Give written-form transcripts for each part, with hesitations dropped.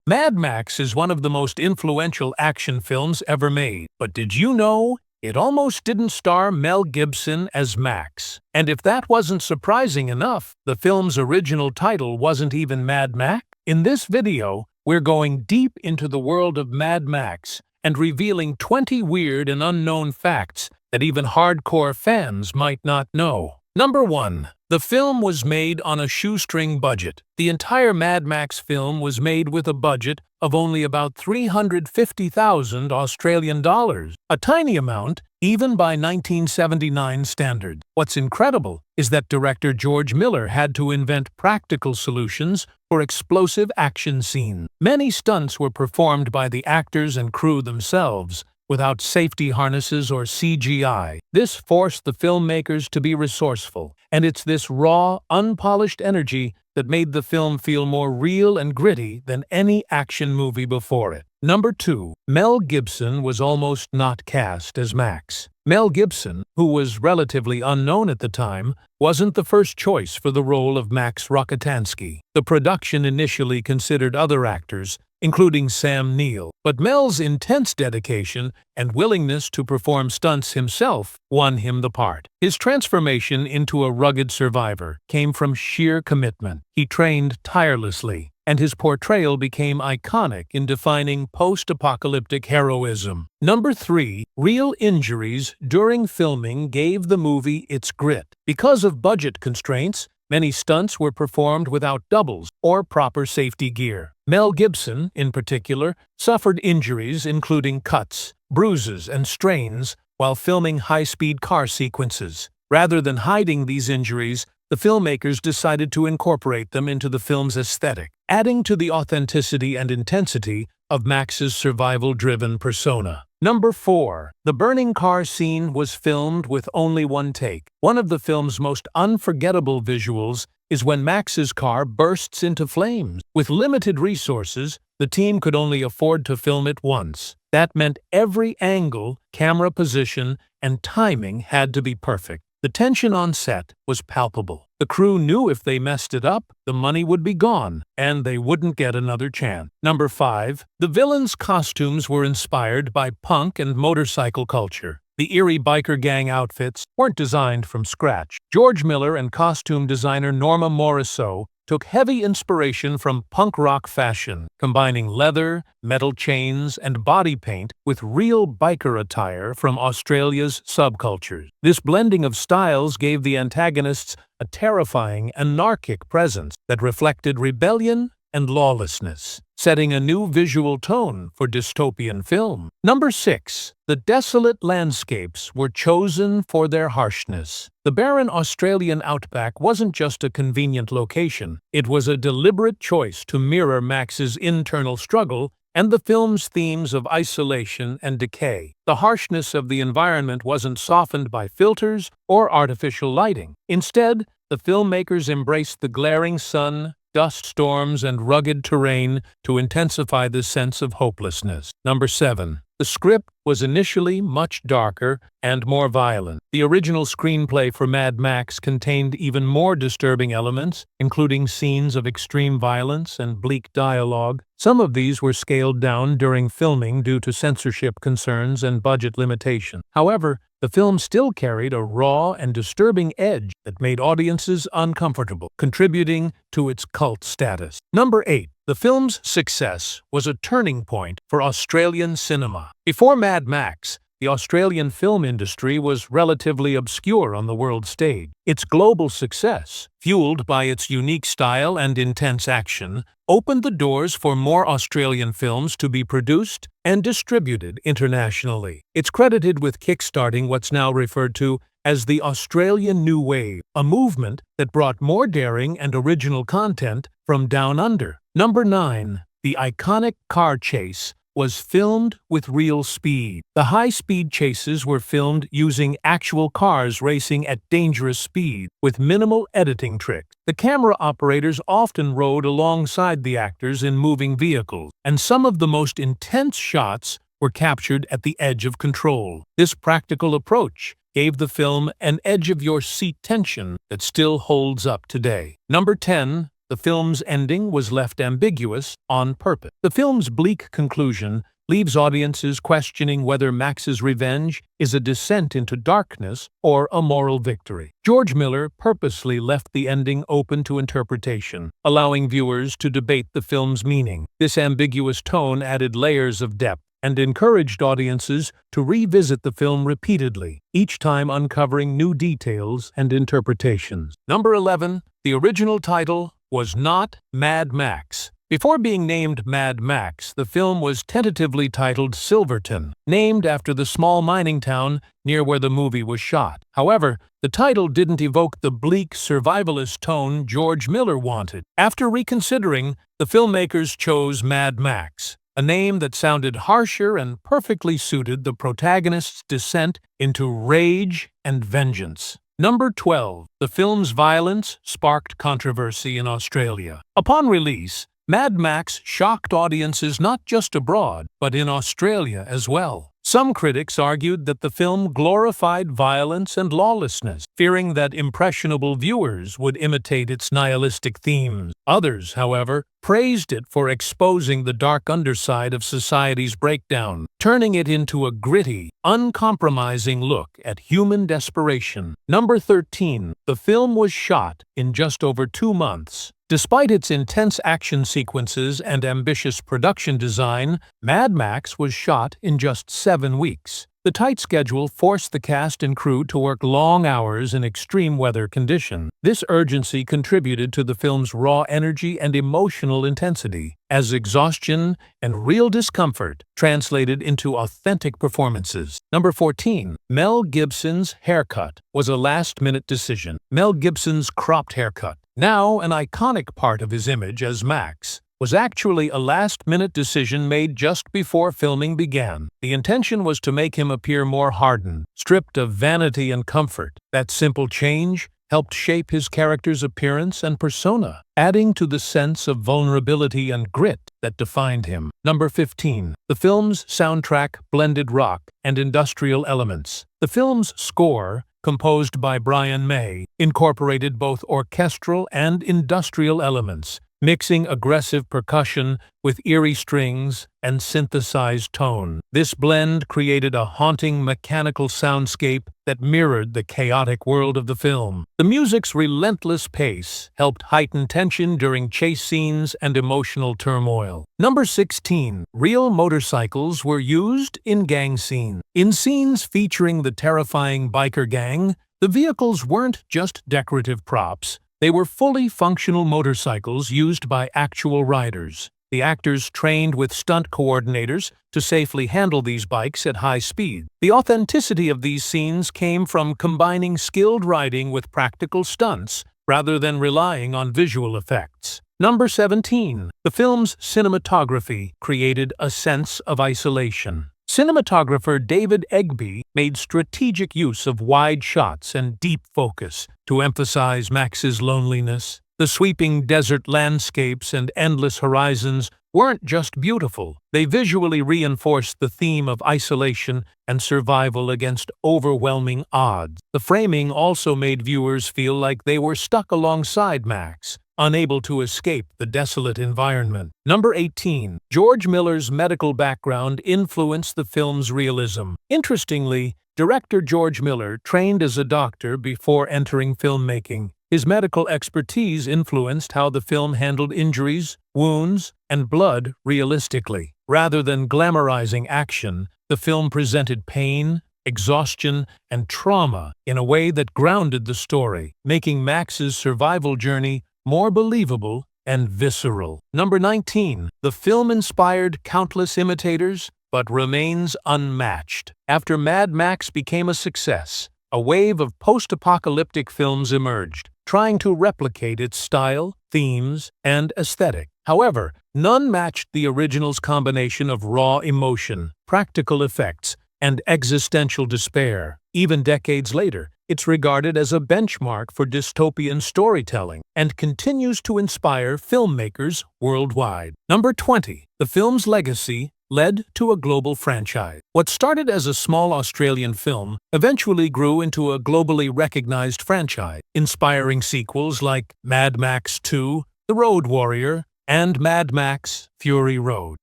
Mad Max is one of the most influential action films ever made. But did you know it almost didn't star Mel Gibson as Max? And if that wasn't surprising enough, the film's original title wasn't even Mad Max. In this video, we're going deep into the world of Mad Max and revealing 20 weird and unknown facts that even hardcore fans might not know. Number 1. The film was made on a shoestring budget. The entire Mad Max film was made with a budget of only about 350,000 Australian dollars, a tiny amount even by 1979 standards. What's incredible is that director George Miller had to invent practical solutions for explosive action scenes. Many stunts were performed by the actors and crew themselves, without safety harnesses or CGI. This forced the filmmakers to be resourceful, and it's this raw, unpolished energy that made the film feel more real and gritty than any action movie before it. Number 2. Mel Gibson was almost not cast as Max. Mel Gibson, who was relatively unknown at the time, wasn't the first choice for the role of Max Rokitansky. The production initially considered other actors, including Sam Neill, but Mel's intense dedication and willingness to perform stunts himself won him the part. His transformation into a rugged survivor came from sheer commitment. He trained tirelessly, and his portrayal became iconic in defining post-apocalyptic heroism. Number 3. Real injuries during filming gave the movie its grit. Because of budget constraints, many stunts were performed without doubles or proper safety gear. Mel Gibson, in particular, suffered injuries including cuts, bruises, and strains while filming high-speed car sequences. Rather than hiding these injuries, the filmmakers decided to incorporate them into the film's aesthetic, adding to the authenticity and intensity of Max's survival-driven persona. Number 4. The burning car scene was filmed with only one take. One of the film's most unforgettable visuals is when Max's car bursts into flames. With limited resources, the team could only afford to film it once. That meant every angle, camera position, and timing had to be perfect. The tension on set was palpable. The crew knew if they messed it up, the money would be gone, and they wouldn't get another chance. Number 5. The villains' costumes were inspired by punk and motorcycle culture. The eerie biker gang outfits weren't designed from scratch. George Miller and costume designer Norma Morrisseau took heavy inspiration from punk rock fashion, combining leather, metal chains, and body paint with real biker attire from Australia's subcultures. This blending of styles gave the antagonists a terrifying, anarchic presence that reflected rebellion and lawlessness, setting a new visual tone for dystopian film. Number 6. The desolate landscapes were chosen for their harshness. The barren Australian outback wasn't just a convenient location, it was a deliberate choice to mirror Max's internal struggle and the film's themes of isolation and decay. The harshness of the environment wasn't softened by filters or artificial lighting. Instead, the filmmakers embraced the glaring sun, dust storms, and rugged terrain to intensify the sense of hopelessness. Number 7. The script was initially much darker and more violent. The original screenplay for Mad Max contained even more disturbing elements, including scenes of extreme violence and bleak dialogue. Some of these were scaled down during filming due to censorship concerns and budget limitations. However, the film still carried a raw and disturbing edge that made audiences uncomfortable, contributing to its cult status. Number 8. The film's success was a turning point for Australian cinema. Before Mad Max, the Australian film industry was relatively obscure on the world stage. Its global success, fueled by its unique style and intense action, opened the doors for more Australian films to be produced and distributed internationally. It's credited with kickstarting what's now referred to as the Australian New Wave, a movement that brought more daring and original content from down under. Number 9. The iconic car chase was filmed with real speed. The high-speed chases were filmed using actual cars racing at dangerous speed, with minimal editing tricks. The camera operators often rode alongside the actors in moving vehicles, and some of the most intense shots were captured at the edge of control. This practical approach gave the film an edge-of-your-seat tension that still holds up today. Number 10. The film's ending was left ambiguous on purpose. The film's bleak conclusion leaves audiences questioning whether Max's revenge is a descent into darkness or a moral victory. George Miller purposely left the ending open to interpretation, allowing viewers to debate the film's meaning. This ambiguous tone added layers of depth and encouraged audiences to revisit the film repeatedly, each time uncovering new details and interpretations. Number 11. The original title was not Mad Max. Before being named Mad Max, the film was tentatively titled Silverton, named after the small mining town near where the movie was shot. However, the title didn't evoke the bleak, survivalist tone George Miller wanted. After reconsidering, the filmmakers chose Mad Max, a name that sounded harsher and perfectly suited the protagonist's descent into rage and vengeance. Number 12. The film's violence sparked controversy in Australia. Upon release, Mad Max shocked audiences not just abroad, but in Australia as well. Some critics argued that the film glorified violence and lawlessness, fearing that impressionable viewers would imitate its nihilistic themes. Others, however, praised it for exposing the dark underside of society's breakdown, turning it into a gritty, uncompromising look at human desperation. Number 13. The film was shot in just over 2 months. Despite its intense action sequences and ambitious production design, Mad Max was shot in just 7 weeks. The tight schedule forced the cast and crew to work long hours in extreme weather conditions. This urgency contributed to the film's raw energy and emotional intensity, as exhaustion and real discomfort translated into authentic performances. Number 14. Mel Gibson's haircut was a last-minute decision. Mel Gibson's cropped haircut, now an iconic part of his image as Max, was actually a last-minute decision made just before filming began. The intention was to make him appear more hardened, stripped of vanity and comfort. That simple change helped shape his character's appearance and persona, adding to the sense of vulnerability and grit that defined him. Number 15. The film's soundtrack blended rock and industrial elements. The film's score, composed by Brian May, incorporated both orchestral and industrial elements, mixing aggressive percussion with eerie strings and synthesized tone. This blend created a haunting mechanical soundscape that mirrored the chaotic world of the film. The music's relentless pace helped heighten tension during chase scenes and emotional turmoil. Number 16. Real motorcycles were used in gang scenes. In scenes featuring the terrifying biker gang, the vehicles weren't just decorative props. They were fully functional motorcycles used by actual riders. The actors trained with stunt coordinators to safely handle these bikes at high speed. The authenticity of these scenes came from combining skilled riding with practical stunts rather than relying on visual effects. Number 17. The film's cinematography created a sense of isolation. Cinematographer David Egby made strategic use of wide shots and deep focus to emphasize Max's loneliness. The sweeping desert landscapes and endless horizons weren't just beautiful, they visually reinforced the theme of isolation and survival against overwhelming odds. The framing also made viewers feel like they were stuck alongside Max, unable to escape the desolate environment. Number 18. George Miller's medical background influenced the film's realism. Interestingly, director George Miller trained as a doctor before entering filmmaking. His medical expertise influenced how the film handled injuries, wounds, and blood realistically. Rather than glamorizing action, the film presented pain, exhaustion, and trauma in a way that grounded the story, making Max's survival journey more believable and visceral. Number 19. The film inspired countless imitators, but remains unmatched. After Mad Max became a success, a wave of post-apocalyptic films emerged, trying to replicate its style, themes, and aesthetic. However, none matched the original's combination of raw emotion, practical effects, and existential despair. Even decades later, it's regarded as a benchmark for dystopian storytelling and continues to inspire filmmakers worldwide. Number 20. The film's legacy led to a global franchise. What started as a small Australian film eventually grew into a globally recognized franchise, inspiring sequels like Mad Max 2, The Road Warrior, and Mad Max: Fury Road.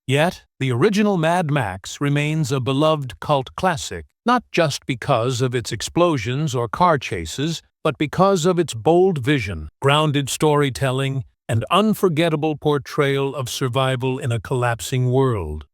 Yet, the original Mad Max remains a beloved cult classic, not just because of its explosions or car chases, but because of its bold vision, grounded storytelling, and unforgettable portrayal of survival in a collapsing world.